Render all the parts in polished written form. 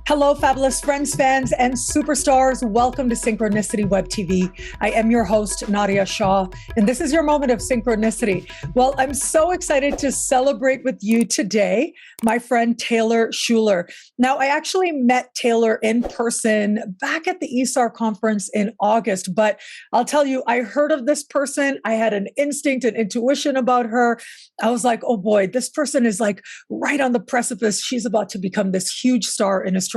Hello, fabulous friends, fans, and superstars. Welcome to Synchronicity Web TV. I am your host, Nadiya Shah, and this is your moment of synchronicity. Well, I'm so excited to celebrate with you today, my friend Taylor Shuler. Now, I actually met Taylor in person back at the ESAR conference in August, but I'll tell you, I heard of this person. I had an instinct and intuition about her. I was like, oh boy, this person is like right on the precipice. She's about to become this huge star in astrology.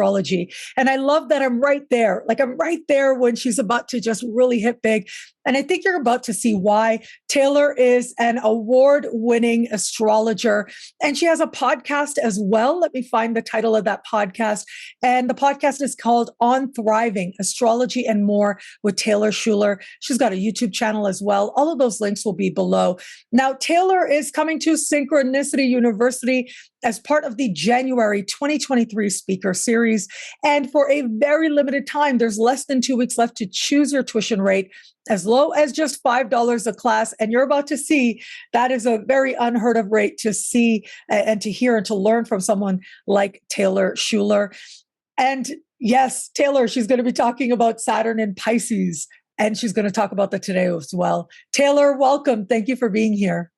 And I love that I'm right there. Like I'm right there when she's about to just really hit big. And I think you're about to see why. Taylor is an award-winning astrologer, and she has a podcast as well. Let me find the title of that podcast. And the podcast is called On Thriving, Astrology and More with Taylor Shuler. She's got a YouTube channel as well. All of those links will be below. Now, Taylor is coming to Synchronicity University as part of the January 2023 speaker series. And for a very limited time, there's less than 2 weeks left to choose your tuition rate, as low as just $5 a class. And you're about to see that is a very unheard of rate to see and to hear and to learn from someone like Taylor Shuler. And yes, Taylor, she's going to be talking about Saturn and Pisces, and she's going to talk about that today as well. Taylor, welcome. Thank you for being here.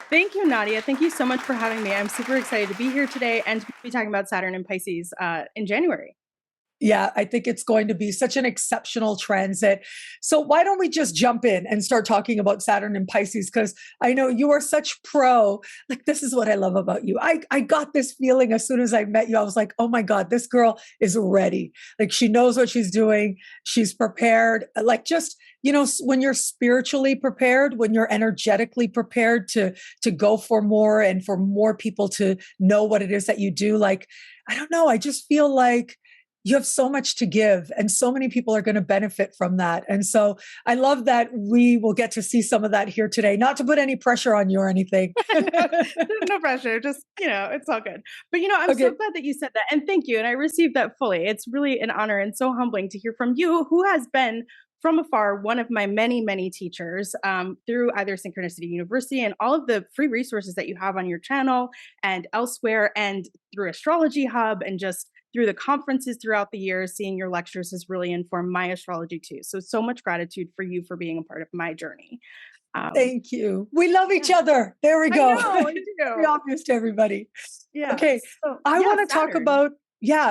Thank you, Nadiya. Thank you so much for having me. I'm super excited to be here today and to be talking about Saturn and Pisces in January. Yeah, I think it's going to be such an exceptional transit. So why don't we just jump in and start talking about Saturn and Pisces? Because I know you are such pro. Like, this is what I love about you. I got this feeling as soon as I met you. I was like, oh my God, this girl is ready. Like, she knows what she's doing. She's prepared. Like, just, you know, when you're spiritually prepared, when you're energetically prepared to go for more and for more people to know what it is that you do. Like, I don't know. I just feel like you have so much to give and so many people are going to benefit from that. And so I love that we will get to see some of that here today, not to put any pressure on you or anything. No pressure. Just, it's all good. But, I'm so glad that you said that. And thank you. And I received that fully. It's really an honor and so humbling to hear from you, who has been from afar one of my many, many teachers through either Synchronicity University and all of the free resources that you have on your channel and elsewhere, and through Astrology Hub, and just through the conferences throughout the years. Seeing your lectures has really informed my astrology too. So much gratitude for you for being a part of my journey. Thank you. We love each other. There we go. I know, Very obvious to everybody. Yeah. Okay. So, I want to talk about,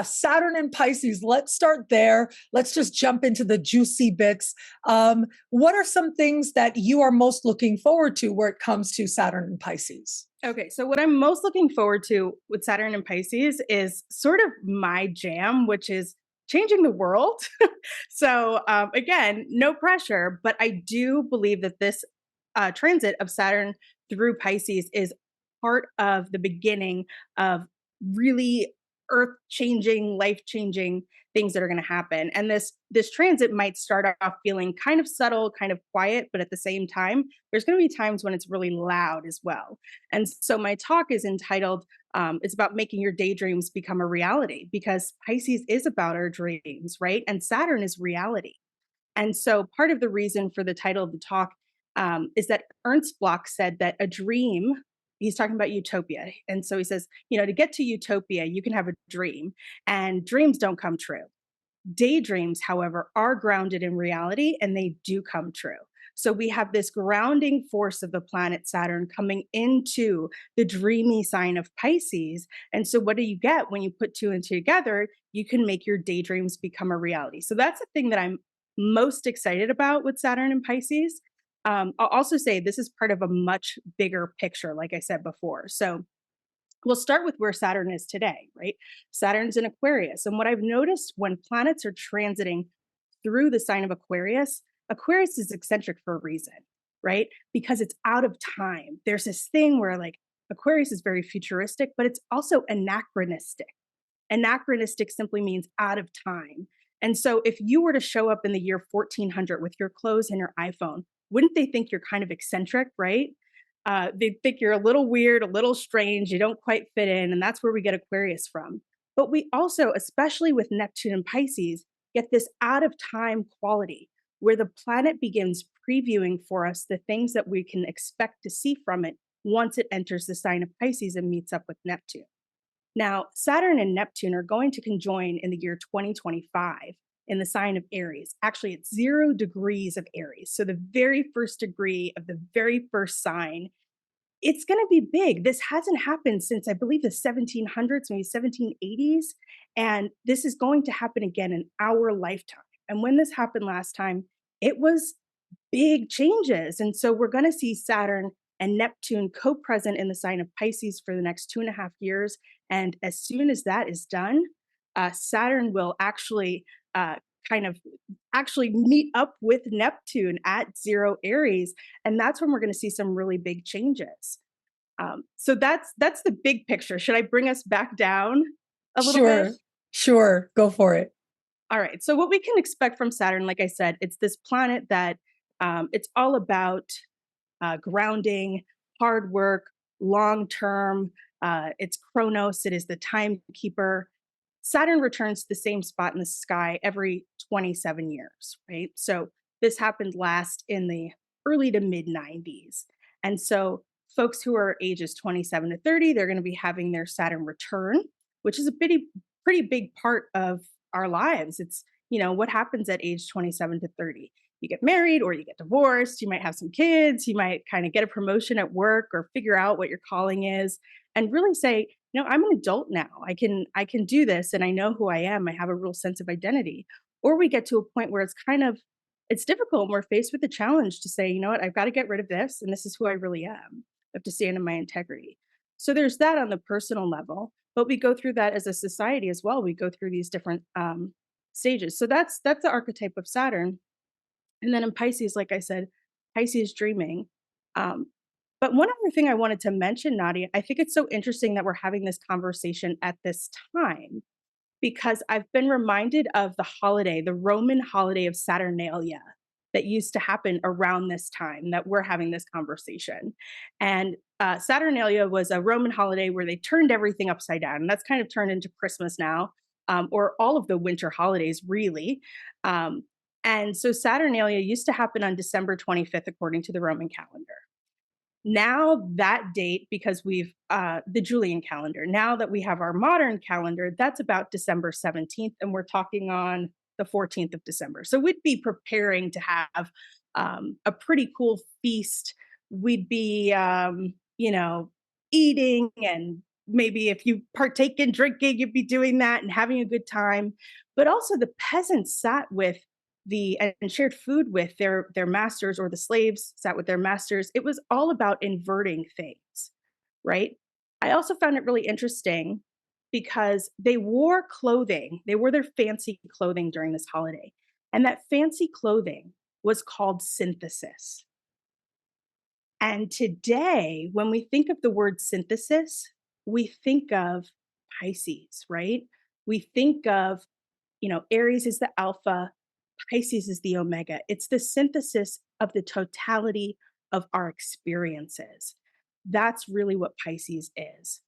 Saturn and Pisces. Let's start there. Let's just jump into the juicy bits. What are some things that you are most looking forward to where it comes to Saturn and Pisces? Okay, so what I'm most looking forward to with Saturn and Pisces is sort of my jam, which is changing the world. So again, no pressure, but I do believe that this transit of Saturn through Pisces is part of the beginning of really earth-changing, life-changing things that are going to happen. And this transit might start off feeling kind of subtle, kind of quiet, but at the same time, there's going to be times when it's really loud as well. And so my talk is entitled, it's about making your daydreams become a reality, because Pisces is about our dreams, right? And Saturn is reality. And so part of the reason for the title of the talk is that Ernst Bloch said that a dream, he's talking about utopia. And so he says, to get to utopia, you can have a dream, and dreams don't come true. Daydreams, however, are grounded in reality, and they do come true. So we have this grounding force of the planet Saturn coming into the dreamy sign of Pisces. And so what do you get when you put two and two together? You can make your daydreams become a reality. So that's the thing that I'm most excited about with Saturn and Pisces. I'll also say this is part of a much bigger picture, like I said before. So we'll start with where Saturn is today, right? Saturn's in Aquarius. And what I've noticed when planets are transiting through the sign of Aquarius, Aquarius is eccentric for a reason, right? Because it's out of time. There's this thing where like Aquarius is very futuristic, but it's also anachronistic. Anachronistic simply means out of time. And so if you were to show up in the year 1400 with your clothes and your iPhone, wouldn't they think you're kind of eccentric, right? They think you're a little weird, a little strange, you don't quite fit in, and that's where we get Aquarius from. But we also, especially with Neptune and Pisces, get this out of time quality where the planet begins previewing for us the things that we can expect to see from it once it enters the sign of Pisces and meets up with Neptune. Now, Saturn and Neptune are going to conjoin in the year 2025 in the sign of Aries. Actually, it's 0 degrees of Aries. So the very first degree of the very first sign. It's going to be big. This hasn't happened since I believe the 1700s, maybe 1780s. And this is going to happen again in our lifetime. And when this happened last time, it was big changes. And so we're going to see Saturn and Neptune co present in the sign of Pisces for the next 2.5 years. And as soon as that is done, Saturn will actually kind of actually meet up with Neptune at 0 Aries. And that's when we're going to see some really big changes. So that's the big picture. Should I bring us back down a little bit? Sure. Go for it. All right. So what we can expect from Saturn, like I said, it's this planet that it's all about grounding, hard work, long term. It's Chronos. It is the timekeeper. Saturn returns to the same spot in the sky every 27 years, right? So this happened last in the early to mid 90s. And so folks who are ages 27 to 30, they're going to be having their Saturn return, which is a pretty big part of our lives. It's, what happens at age 27 to 30. You get married or you get divorced, you might have some kids, you might kind of get a promotion at work or figure out what your calling is and really say, I'm an adult now. I can do this and I know who I am. I have a real sense of identity. Or we get to a point where it's difficult and we're faced with the challenge to say, you know what, I've got to get rid of this and this is who I really am. I have to stand in my integrity. So there's that on the personal level, but we go through that as a society as well. We go through these different stages. So that's the archetype of Saturn. And then in Pisces, like I said, Pisces dreaming. But one other thing I wanted to mention, Nadiya, I think it's so interesting that we're having this conversation at this time because I've been reminded of the Roman holiday of Saturnalia that used to happen around this time that we're having this conversation. And Saturnalia was a Roman holiday where they turned everything upside down. And that's kind of turned into Christmas now, or all of the winter holidays, really. And so Saturnalia used to happen on December 25th, according to the Roman calendar. Now that date, because we've the Julian calendar, now that we have our modern calendar, that's about December 17th, and we're talking on the 14th of December. So we'd be preparing to have a pretty cool feast. We'd be, eating, and maybe if you partake in drinking, you'd be doing that and having a good time. But also the peasants sat with and shared food with their masters, or the slaves sat with their masters. It was all about inverting things, right? I also found it really interesting because they wore clothing. They wore their fancy clothing during this holiday. And that fancy clothing was called synthesis. And today, when we think of the word synthesis, we think of Pisces, right? We think of, Aries is the alpha, Pisces is the omega. It's the synthesis of the totality of our experiences. That's really what Pisces is.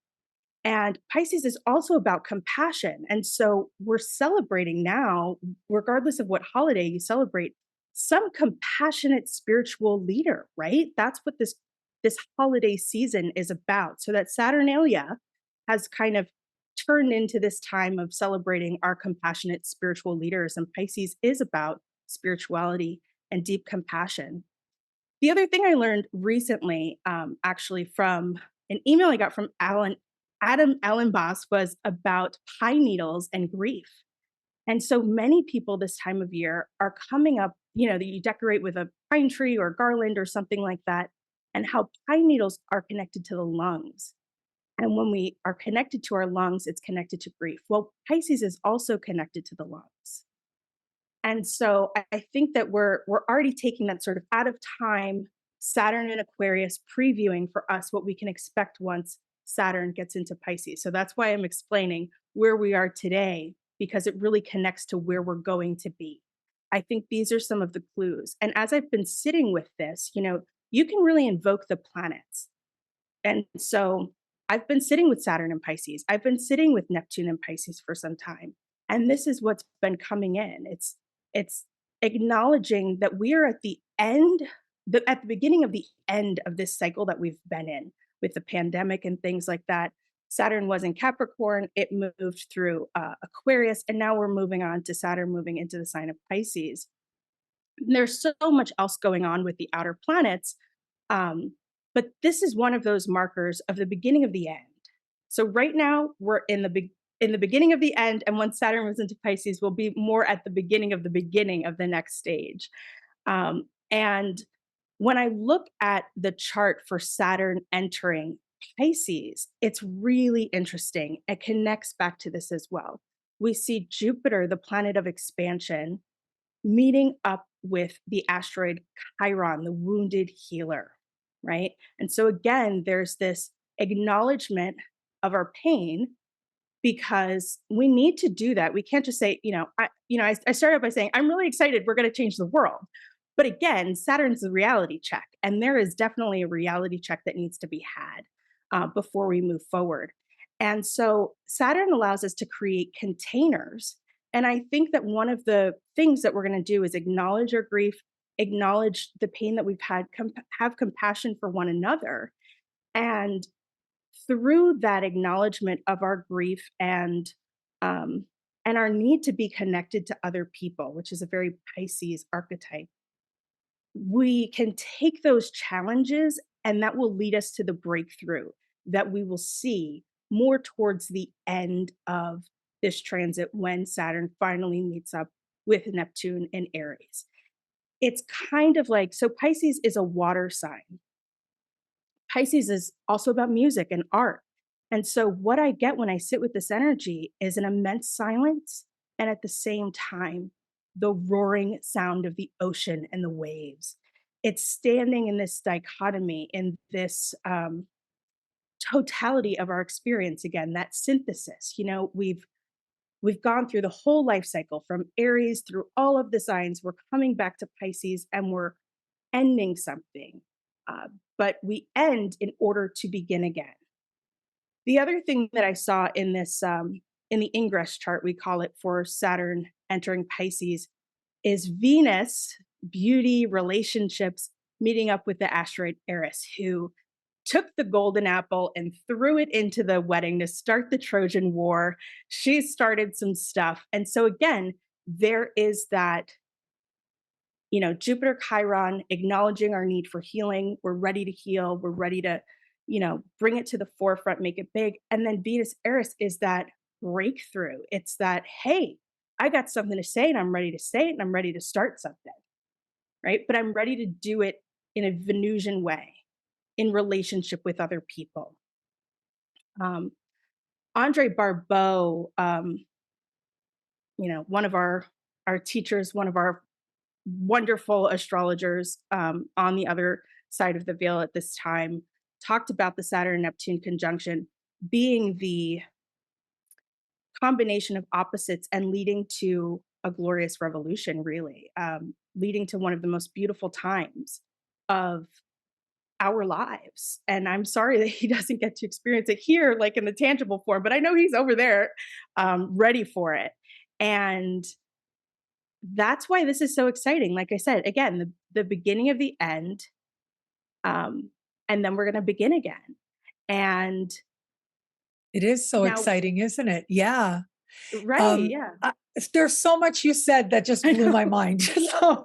And Pisces is also about compassion. And so we're celebrating now, regardless of what holiday you celebrate, some compassionate spiritual leader, right? That's what this holiday season is about. So that Saturnalia has kind of turned into this time of celebrating our compassionate spiritual leaders. And Pisces is about spirituality and deep compassion. The other thing I learned recently, actually from an email I got from Adam Allenboss, was about pine needles and grief. And so many people this time of year are coming up, that you decorate with a pine tree or garland or something like that, and how pine needles are connected to the lungs. And when we are connected to our lungs, it's connected to grief. Well, Pisces is also connected to the lungs. And so I think that we're already taking that sort of out of time Saturn and Aquarius previewing for us what we can expect once Saturn gets into Pisces. So that's why I'm explaining where we are today, because it really connects to where we're going to be. I think these are some of the clues. And as I've been sitting with this, you can really invoke the planets. And so I've been sitting with Saturn and Pisces. I've been sitting with Neptune and Pisces for some time. And this is what's been coming in. It's acknowledging that we are at the end, at the beginning of the end of this cycle that we've been in with the pandemic and things like that. Saturn was in Capricorn, it moved through Aquarius, and now we're moving on to Saturn moving into the sign of Pisces. There's so much else going on with the outer planets, but this is one of those markers of the beginning of the end. So right now we're in the beginning of the end, and when Saturn moves into Pisces, we'll be more at the beginning of the next stage. And when I look at the chart for Saturn entering Pisces, it's really interesting. It connects back to this as well. We see Jupiter, the planet of expansion, meeting up with the asteroid Chiron, the wounded healer, right? And so again, there's this acknowledgement of our pain because we need to do that. We can't just say, I started by saying, I'm really excited, we're going to change the world. But again, Saturn's the reality check, and there is definitely a reality check that needs to be had before we move forward. And so Saturn allows us to create containers. And I think that one of the things that we're going to do is acknowledge our grief, acknowledge the pain that we've had, have compassion for one another. And through that acknowledgement of our grief and our need to be connected to other people, which is a very Pisces archetype, we can take those challenges and that will lead us to the breakthrough that we will see more towards the end of this transit when Saturn finally meets up with Neptune in Aries. It's kind of like, so Pisces is a water sign. Pisces is also about music and art. And so what I get when I sit with this energy is an immense silence, and at the same time, the roaring sound of the ocean and the waves. It's standing in this dichotomy, in this totality of our experience. Again, that synthesis. We've gone through the whole life cycle from Aries through all of the signs. We're coming back to Pisces, and we're ending something. But we end in order to begin again. The other thing that I saw in this, in the ingress chart, we call it, for Saturn entering Pisces, is Venus, beauty, relationships, meeting up with the asteroid Eris, who took the golden apple and threw it into the wedding to start the Trojan War. She started some stuff. And so again, there is that, Jupiter Chiron acknowledging our need for healing. We're ready to heal. We're ready to, bring it to the forefront, make it big. And then Venus Eris is that breakthrough. It's that, hey, I got something to say and I'm ready to say it and I'm ready to start something, right? But I'm ready to do it in a Venusian way, in relationship with other people. Andre Barbeau, one of our teachers, one of our wonderful astrologers on the other side of the veil at this time, talked about the Saturn-Neptune conjunction being the combination of opposites and leading to a glorious revolution, really, leading to one of the most beautiful times of our lives. And I'm sorry that he doesn't get to experience it here, like in the tangible form, but I know he's over there ready for it. And that's why this is so exciting. Like I said, again, the beginning of the end, and then we're going to begin again. And it is so exciting, isn't it? Yeah. Right. Yeah. There's so much you said that just blew my mind. So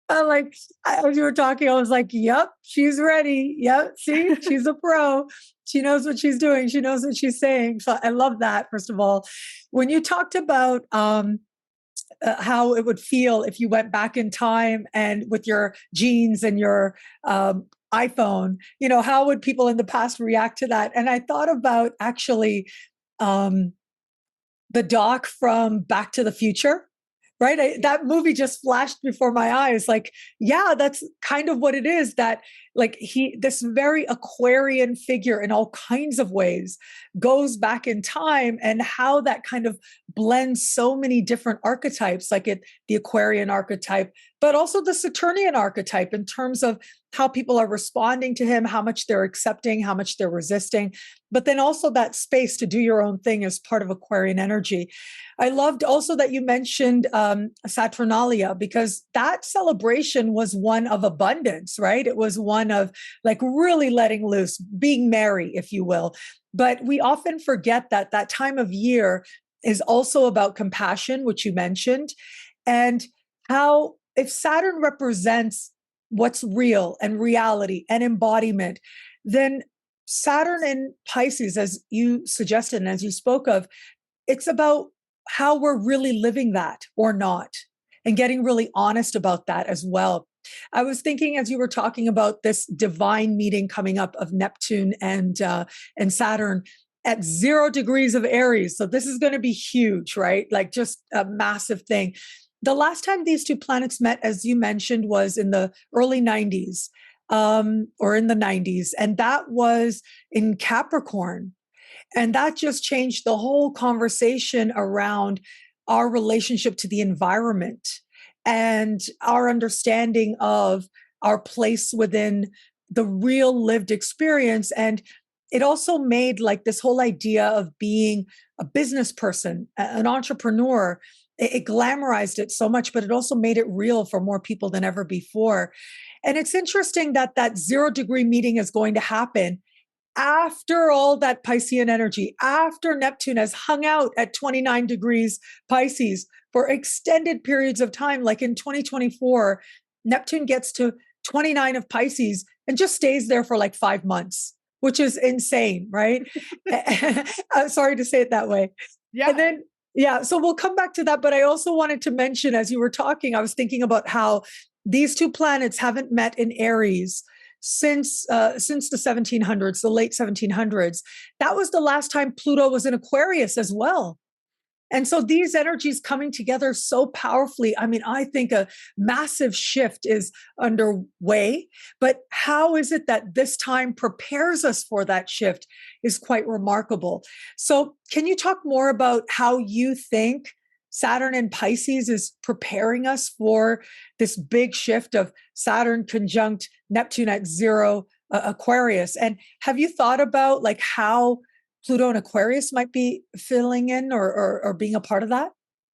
as you were talking, I was like, yep, she's ready. Yep. See, she's a pro. She knows what she's doing. She knows what she's saying. So I love that, first of all. When you talked about how it would feel if you went back in time and with your jeans and your iPhone, how would people in the past react to that? And I thought about actually the doc from Back to the Future, right? That movie just flashed before my eyes. Like, yeah, that's kind of what it is, that like this very Aquarian figure in all kinds of ways goes back in time, and how that kind of blends so many different archetypes, like the Aquarian archetype, but also the Saturnian archetype in terms of how people are responding to him, how much they're accepting, how much they're resisting, but then also that space to do your own thing as part of Aquarian energy. I loved also that you mentioned Saturnalia, because that celebration was one of abundance, right? It was one of like really letting loose, being merry, if you will. But we often forget that that time of year is also about compassion, which you mentioned, and how if Saturn represents what's real and reality and embodiment, then Saturn in Pisces, as you suggested and as you spoke of, it's about how we're really living that or not, and getting really honest about that as well. I was thinking as you were talking about this divine meeting coming up of Neptune and Saturn at 0 degrees of Aries. So this is going to be huge, right? Like just a massive thing. The last time these two planets met, as you mentioned, was in the early 90s, or in the 90s. And that was in Capricorn. And that just changed the whole conversation around our relationship to the environment and our understanding of our place within the real lived experience. And it also made like this whole idea of being a business person, an entrepreneur. It glamorized it so much, but it also made it real for more people than ever before. And it's interesting that that 0 degree meeting is going to happen after all that Piscean energy, after Neptune has hung out at 29 degrees Pisces for extended periods of time, like in 2024, Neptune gets to 29 of Pisces and just stays there for like 5 months, which is insane, right? I'm sorry to say it that way. Yeah. And then, yeah, so we'll come back to that. But I also wanted to mention, as you were talking, I was thinking about how these two planets haven't met in Aries since the 1700s, the late 1700s. That was the last time Pluto was in Aquarius as well. And so these energies coming together so powerfully. I mean, I think a massive shift is underway, but how is it that this time prepares us for that shift is quite remarkable. So can you talk more about how you think Saturn in Pisces is preparing us for this big shift of Saturn conjunct Neptune at 0 Aquarius? And have you thought about like how Pluto and Aquarius might be filling in or being a part of that?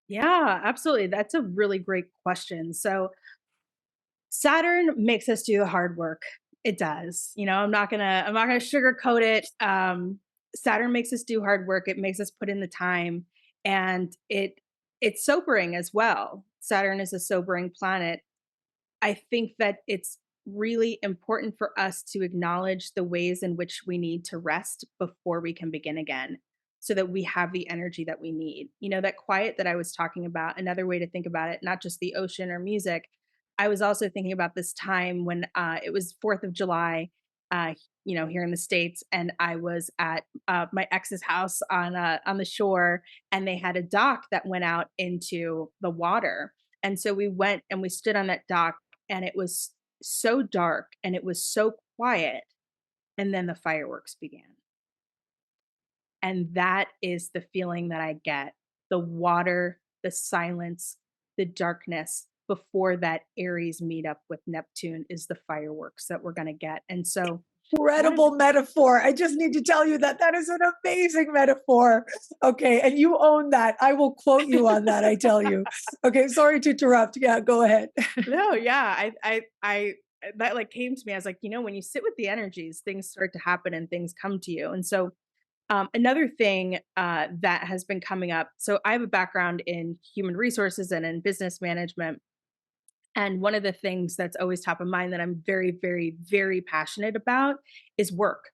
Yeah, absolutely. That's a really great question. So Saturn makes us do the hard work. It does. I'm not gonna sugarcoat it. Saturn makes us do hard work. It makes us put in the time, and it's sobering as well. Saturn is a sobering planet. I think that it's really important for us to acknowledge the ways in which we need to rest before we can begin again, so that we have the energy that we need. That quiet that I was talking about, another way to think about it, not just the ocean or music. I was also thinking about this time when it was 4th of July, here in the States, and I was at my ex's house on the shore, and they had a dock that went out into the water. And so we went and we stood on that dock, and it was so dark and it was so quiet. And then the fireworks began. And that is the feeling that I get: the water, the silence, the darkness before that Aries meetup with Neptune is the fireworks that we're going to get. And so, Incredible metaphor. I just need to tell you that that is an amazing metaphor. Okay. And you own that. I will quote you on that. I tell you. Okay. Sorry to interrupt. Yeah. Go ahead. no, yeah, that like came to me. I was like, when you sit with the energies, things start to happen and things come to you. And so, another thing that has been coming up. So I have a background in human resources and in business management. And one of the things that's always top of mind that I'm very, very, very passionate about is work.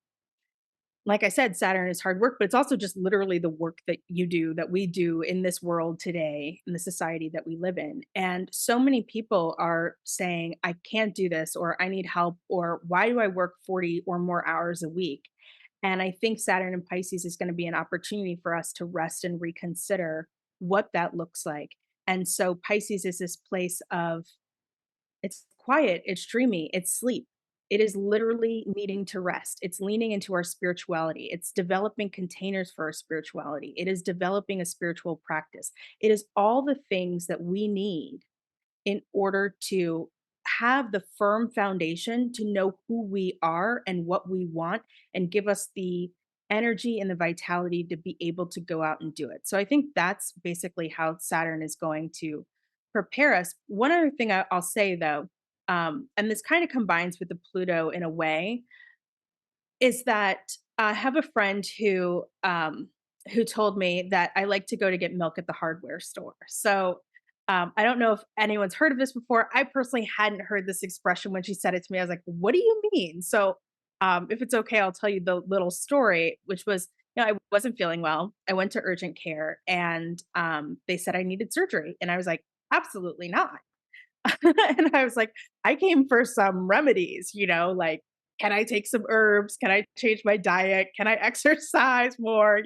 Like I said, Saturn is hard work, but it's also just literally the work that you do, that we do in this world today, in the society that we live in. And so many people are saying, I can't do this, or I need help, or why do I work 40 or more hours a week? And I think Saturn and Pisces is going to be an opportunity for us to rest and reconsider what that looks like. And so Pisces is this place of, it's quiet, it's dreamy, it's sleep. It is literally needing to rest. It's leaning into our spirituality. It's developing containers for our spirituality. It is developing a spiritual practice. It is all the things that we need in order to have the firm foundation to know who we are and what we want, and give us the energy and the vitality to be able to go out and do it. So I think that's basically how Saturn is going to prepare us. One other thing I'll say though, and this kind of combines with the Pluto in a way, is that I have a friend who told me that I like to go to get milk at the hardware store. So I don't know if anyone's heard of this before. I personally hadn't heard this expression. When she said it to me, I was like, "What do you mean?" So if it's okay, I'll tell you the little story, which was, I wasn't feeling well. I went to urgent care, and they said I needed surgery, and I was like, "Absolutely not." And I was like, I came for some remedies, like, can I take some herbs? Can I change my diet? Can I exercise more?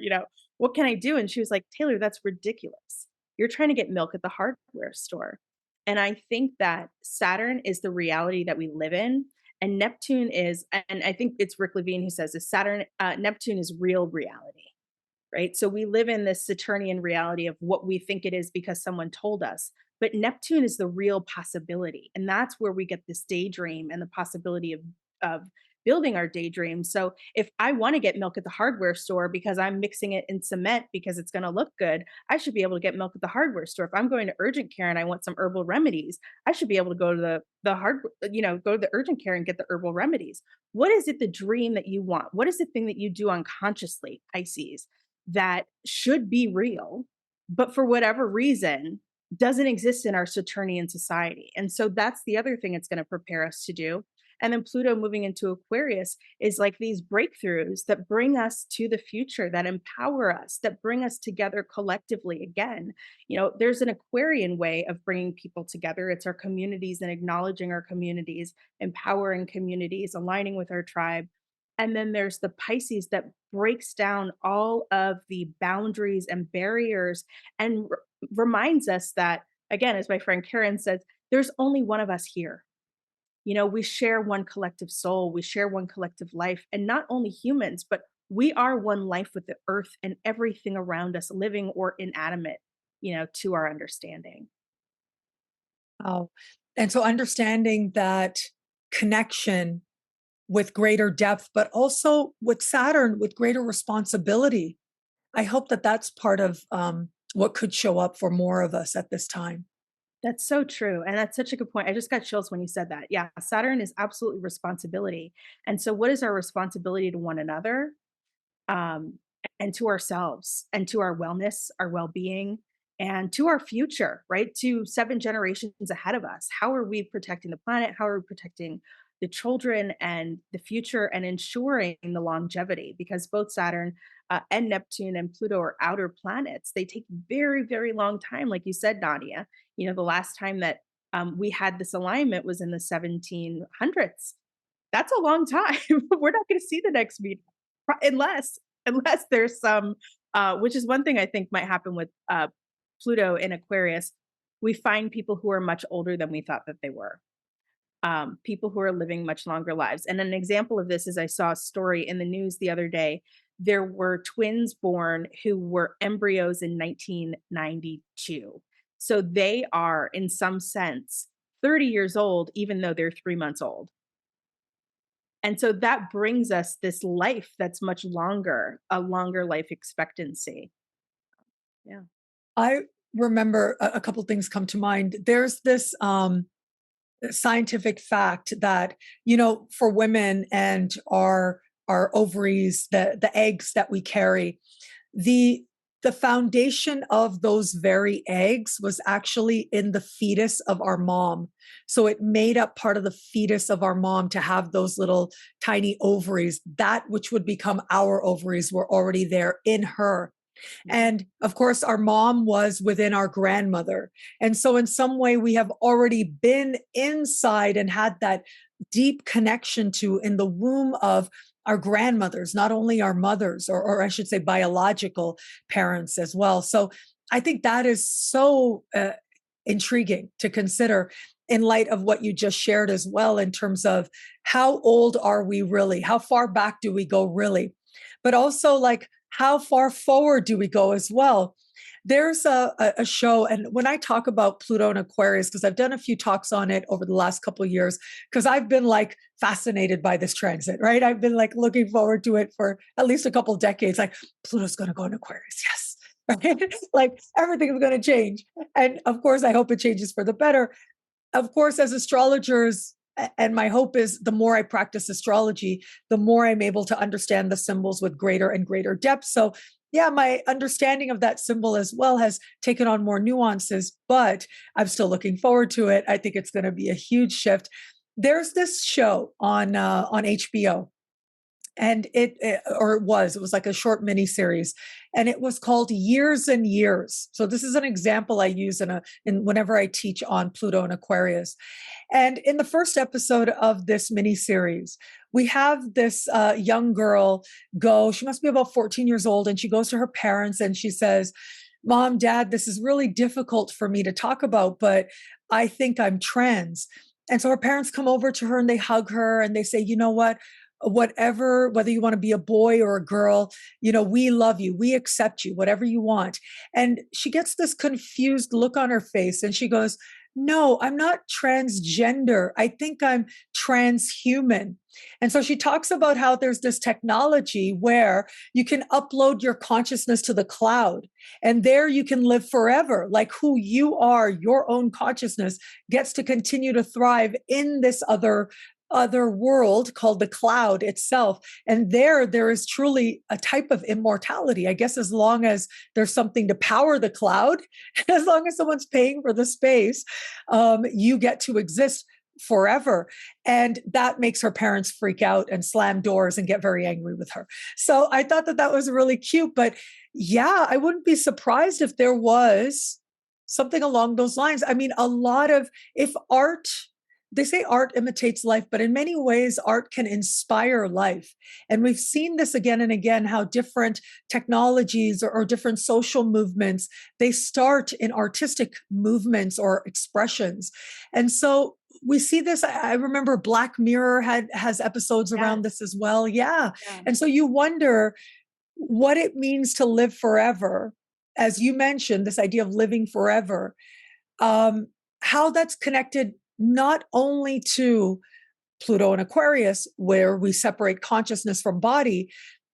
What can I do? And she was like, Taylor, that's ridiculous. You're trying to get milk at the hardware store. And I think that Saturn is the reality that we live in. And Neptune is, and I think it's Rick Levine who says this, Neptune is real reality, right? So we live in this Saturnian reality of what we think it is because someone told us. But Neptune is the real possibility. And that's where we get this daydream and the possibility of building our daydream. So if I want to get milk at the hardware store because I'm mixing it in cement because it's going to look good, I should be able to get milk at the hardware store. If I'm going to urgent care and I want some herbal remedies, I should be able to go to go to the urgent care and get the herbal remedies. What is it, the dream that you want? What is the thing that you do unconsciously, Pisces, that should be real, but for whatever reason doesn't exist in our Saturnian society? And so that's the other thing it's going to prepare us to do. And then Pluto moving into Aquarius is like these breakthroughs that bring us to the future, that empower us, that bring us together collectively again. There's an Aquarian way of bringing people together. It's our communities and acknowledging our communities, empowering communities, aligning with our tribe. And then there's the Pisces that breaks down all of the boundaries and barriers and reminds us that, again, as my friend Karen says, there's only one of us here. We share one collective soul, we share one collective life, and not only humans, but we are one life with the earth and everything around us, living or inanimate, to our understanding. Oh, and so understanding that connection with greater depth, but also with Saturn with greater responsibility. I hope that that's part of what could show up for more of us at this time. That's so true. And that's such a good point. I just got chills when you said that. Yeah, Saturn is absolutely responsibility. And so, what is our responsibility to one another, um, and to ourselves, and to our wellness, our well being, and to our future, right? To 7 generations ahead of us. How are we protecting the planet? How are we protecting the children and the future, and ensuring the longevity? Because both Saturn and Neptune and Pluto are outer planets. They take very, very long time. Like you said, Nadiya, the last time that we had this alignment was in the 1700s. That's a long time. We're not going to see the next meeting unless there's some, which is one thing I think might happen with Pluto in Aquarius. We find people who are much older than we thought that they were. People who are living much longer lives. And an example of this is I saw a story in the news the other day. There were twins born who were embryos in 1992. So they are, in some sense, 30 years old, even though they're 3 months old. And so that brings us this life that's much longer, a longer life expectancy. Yeah. I remember a couple things come to mind. There's this scientific fact that, for women and our ovaries, the eggs that we carry, the foundation of those very eggs was actually in the fetus of our mom. So it made up part of the fetus of our mom to have those little tiny ovaries. That which would become our ovaries were already there in her. And of course, our mom was within our grandmother. And so in some way, we have already been inside and had that deep connection to in the womb of our grandmothers, not only our mothers, or I should say biological parents as well. So I think that is so intriguing to consider. in light of what you just shared as well, in terms of how old are we really? How far back do we go really? But also, like, how far forward do we go as well? There's a show, and when I talk about Pluto and Aquarius, because I've done a few talks on it over the last couple of years, because I've been like fascinated by this transit, right? I've been like looking forward to it for at least a couple of decades. Like, Pluto's going to go in Aquarius, yes. Right? Like, everything's going to change. And of course, I hope it changes for the better. Of course, as astrologers, and my hope is the more I practice astrology, the more I'm able to understand the symbols with greater and greater depth. So, yeah, my understanding of that symbol as well has taken on more nuances, but I'm still looking forward to it. I think it's going to be a huge shift. There's this show on HBO, and it was like a short mini series, and it was called Years and Years. So this is an example I use in whenever I teach on Pluto and Aquarius. And in the first episode of this mini series, we have this young girl go. She must be about 14 years old, and she goes to her parents and she says, "Mom, Dad, this is really difficult for me to talk about, but I think I'm trans." And so her parents come over to her and they hug her and they say, "You know what? Whatever, whether you want to be a boy or a girl, we love you. We accept you, whatever you want." And she gets this confused look on her face and she goes, "No, I'm not transgender. I think I'm transhuman." And so she talks about how there's this technology where you can upload your consciousness to the cloud, and there you can live forever. Like, who you are, your own consciousness gets to continue to thrive in this other world called the cloud itself. And there is truly a type of immortality, I guess, as long as there's something to power the cloud, as long as someone's paying for the space, you get to exist forever. And that makes her parents freak out and slam doors and get very angry with her. So I thought that was really cute. But yeah, I wouldn't be surprised if there was something along those lines. I mean, if art, they say art imitates life, but in many ways, art can inspire life. And we've seen this again and again, how different technologies or different social movements, they start in artistic movements or expressions. And so we see this. I remember Black Mirror has episodes around this as well. Yeah. And so you wonder what it means to live forever. As you mentioned, this idea of living forever, how that's connected not only to Pluto and Aquarius, where we separate consciousness from body,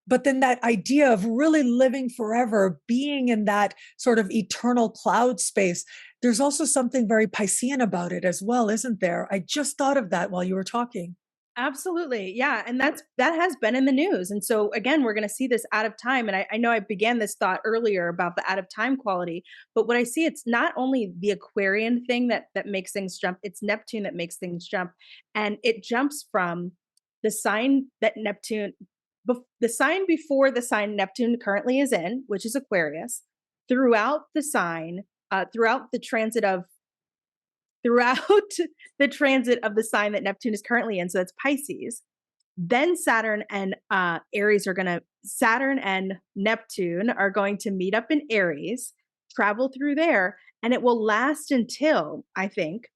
but then that idea of really living forever, being in that sort of eternal cloud space. There's also something very Piscean about it as well, isn't there? I just thought of that while you were talking. Absolutely. Yeah. And that has been in the news. And so again, we're going to see this out of time. And I know I began this thought earlier about the out of time quality, but what I see, it's not only the Aquarian thing that makes things jump, it's Neptune that makes things jump. And it jumps from the sign that the sign before the sign Neptune currently is in, which is Aquarius, throughout the sign, throughout the transit of the sign that Neptune is currently in. So that's Pisces. Then Saturn and Saturn and Neptune are going to meet up in Aries, travel through there, and it will last until, I think,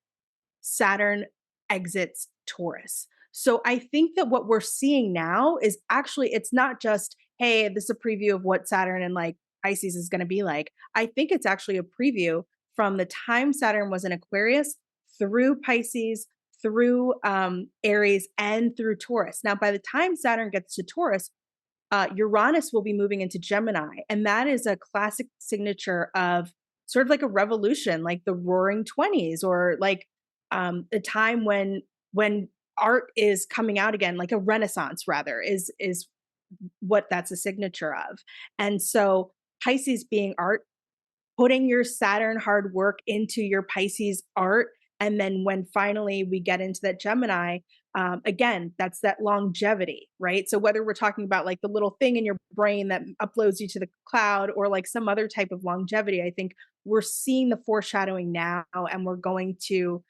Saturn exits Taurus. So I think that what we're seeing now is actually, it's not just, hey, this is a preview of what Saturn and like Pisces is going to be like. I think it's actually a preview from the time Saturn was in Aquarius through Pisces, through Aries, and through Taurus. Now, by the time Saturn gets to Taurus, Uranus will be moving into Gemini. And that is a classic signature of sort of like a revolution, like the Roaring 20s, or like a time when art is coming out again, like a renaissance rather, is what that's a signature of. And so Pisces being art, putting your Saturn hard work into your Pisces art. And then when finally we get into that Gemini, again, that's that longevity, right? So whether we're talking about like the little thing in your brain that uploads you to the cloud or like some other type of longevity, I think we're seeing the foreshadowing now, and we're going to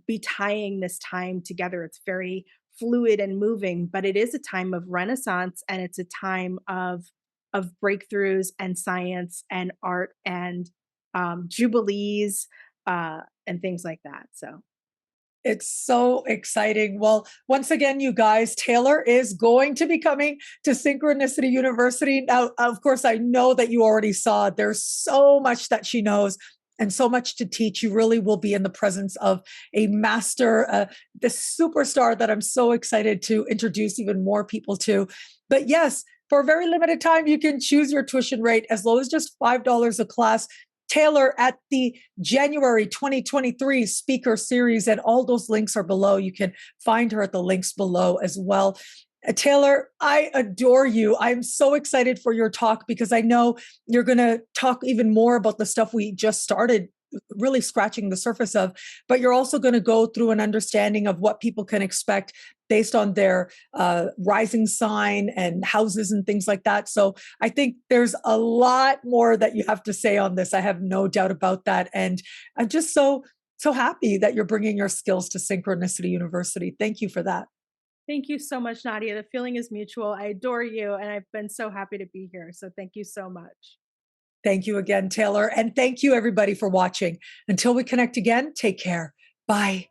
be tying this time together. It's very fluid and moving, but it is a time of renaissance, and it's a time of breakthroughs and science and art and jubilees and things like that. So It's so exciting. Well, once again, you guys, Taylor is going to be coming to Synchronicity University. Now, of course, I know that you already saw there's so much that she knows and so much to teach. You really will be in the presence of a master, the superstar that I'm so excited to introduce even more people to. But yes, for a very limited time, you can choose your tuition rate as low as just $5 a class. Taylor at the January 2023 speaker series, and all those links are below. You can find her at the links below as well. Taylor, I adore you. I'm so excited for your talk because I know you're going to talk even more about the stuff we just started really scratching the surface of, but you're also going to go through an understanding of what people can expect based on their rising sign and houses and things like that. So I think there's a lot more that you have to say on this. I have no doubt about that. And I'm just so happy that you're bringing your skills to Synchronicity University. Thank you for that. Thank you so much, Nadiya. The feeling is mutual. I adore you, and I've been so happy to be here. So thank you so much. Thank you again, Taylor. And thank you, everybody, for watching. Until we connect again, take care. Bye.